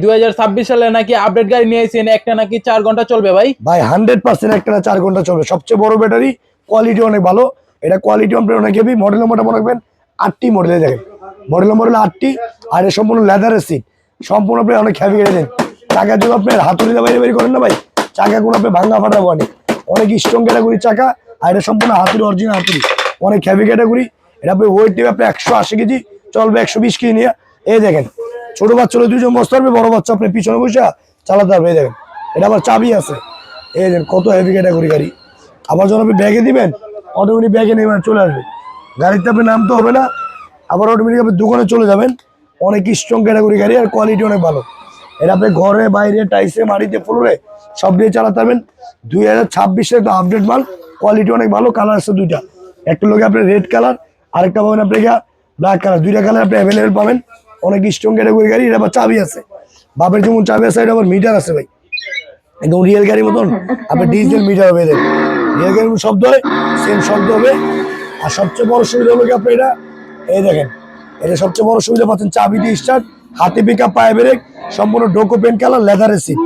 2026 সালে নাকি আপডেট গাড়ি নিয়েছেন, একটা নাকি 4 ঘন্টা চলবে ভাই? ভাই 100% একটা না 4 ঘন্টা চলবে। সবচেয়ে বড় ব্যাটারি, কোয়ালিটি অনেক ভালো। এটা কোয়ালিটি আপনার অনেক হেভি। মডেল নম্বরটা মনে রাখবেন 8টি মডেলে দেখেন, মডেল নম্বর হলো 8টি। আর এটা সম্পূর্ণ লেদারের সিট, সম্পূর্ণ আপনি অনেক হেভি গাড়ি দেন। চাকা যদি আপনার হাতুড়িতে বাইরে করেন না ভাই, চাকা কোনো আপনি ভাঙা ফাটা বনে অনেক স্ট্রং ক্যাটাগরি চাকা। আর এটা সম্পূর্ণ হাতুড়ি, অরিজিনাল হাতুড়ি, অনেক হেভি ক্যাটাগরি। এটা আপনি ওয়েট নেবে আপনি 180 কেজি, চলবে 120 কেজি নিয়ে। এই দেখেন ছোট বাচ্চা হলে 2 জন বসতে পারবে, বড় বাচ্চা আপনি পিছনে বসে চালাতে পারবে। এই দেখেন এটা আবার চাবি আছে। এই দেখেন কত হেভি ক্যাটাগরি গাড়ি। আবার যখন আপনি ব্যাগে দিবেন, অটোমেটিক ব্যাগে নেবেন চলে আসবে, গাড়িতে আপনি নামতে হবে না। আবার অটোমেটিক আপনি দোকানে চলে যাবেন। অনেক স্ট্রং ক্যাটাগরি গাড়ি, আর কোয়ালিটি অনেক ভালো। এটা আপনি ঘরে বাইরে টাইসে মাটিতে ফ্লোরে সব দিয়ে চালাতে পারবেন। 2026-এর একটা আপডেট মাল, কোয়ালিটি অনেক ভালো। কালার আছে 2টা, একটা লোকে আপনি রেড কালার, আরেকটা পাবেন আপনি ব্ল্যাক কালার। 2টা কালার আপনি অ্যাভেলেবেল পাবেন। অনেক স্ট্রং ক্যাটাগরি গাড়ি। এটা আবার চাবি আছে, বাপের যেমন চাবি আছে, এটা আবার মিটার আছে ভাই, একদম রিয়েল গাড়ির মতন। আপনি ডিজিটাল মিটার হবে, দেখেন রিয়েল গাড়ির মতো শব্দ হয়, সেম শব্দ হবে। আর সবচেয়ে বড় সুবিধা হলো কি আপনি এটা, এই দেখেন এটা সবচেয়ে বড় সুবিধা পাচ্ছেন, চাবি দিয়ে স্টার্ট, হাতে পিকআপ, পায়ে ব্রেক, সম্পূর্ণ ডোকো পেন কালার, লেদারের সিট।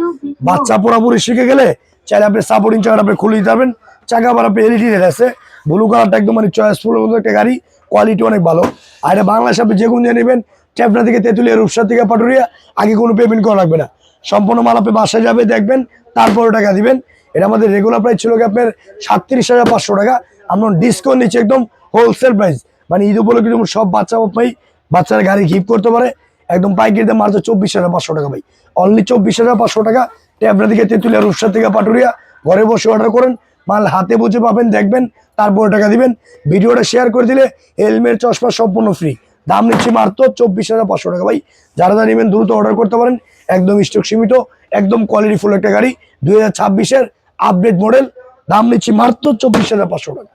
বাচ্চা পুরোপুরি শিখে গেলে চাইলে আপনি সাপোর্টিং চাকাটা আপনি খুলে দিতে পারবেন। চাকা আবার আপনি এলইডি আছে, ব্লু কালারটা একদম মানে চয়েসফুল একটা গাড়ি, কোয়ালিটি অনেক ভালো। আর এটা বাংলাদেশে আপনি যে কোনো দিয়ে নেবেন, চ্যাপনা থেকে তেঁতুলিয়া, রূপসা থেকে পাটুরিয়া, আগে কোনো পেমেন্ট করা লাগবে না। সম্পূর্ণ মাল আপনি বাসায় যাবে দেখবেন, তারপরে টাকা দিবেন। এটা আমাদের রেগুলার প্রাইস ছিল কি আপনার 37,500 টাকা। আমরা ডিসকাউন্ট নিচ্ছি একদম হোলসেল প্রাইস, মানে ঈদ উপলক্ষে যেমন সব বাচ্চারা গাড়ি গিফট করতে পারে। একদম পাইকারি দাম মাত্র 24,500 টাকা ভাই, অনলি 24,500 টাকা। ট্যাবরা থেকে তেঁতুলিয়া, রূপসা থেকে পাটুরিয়া, ঘরে বসে অর্ডার করেন, মাল হাতে বুঝে পাবেন, দেখবেন, তারপরে টাকা দিবেন। ভিডিওটা শেয়ার করে দিলে হেলমেট, চশমা সম্পূর্ণ ফ্রি। দাম নিচ্ছি মাত্র 24,500 টাকা ভাই। যারা নেবেন দ্রুত অর্ডার করতে পারেন, একদম স্টক সীমিত, একদম কোয়ালিটি ফুল একটা গাড়ি। 2026-এর আপডেট মডেল, দাম নিচ্ছি মাত্র 24,500 টাকা।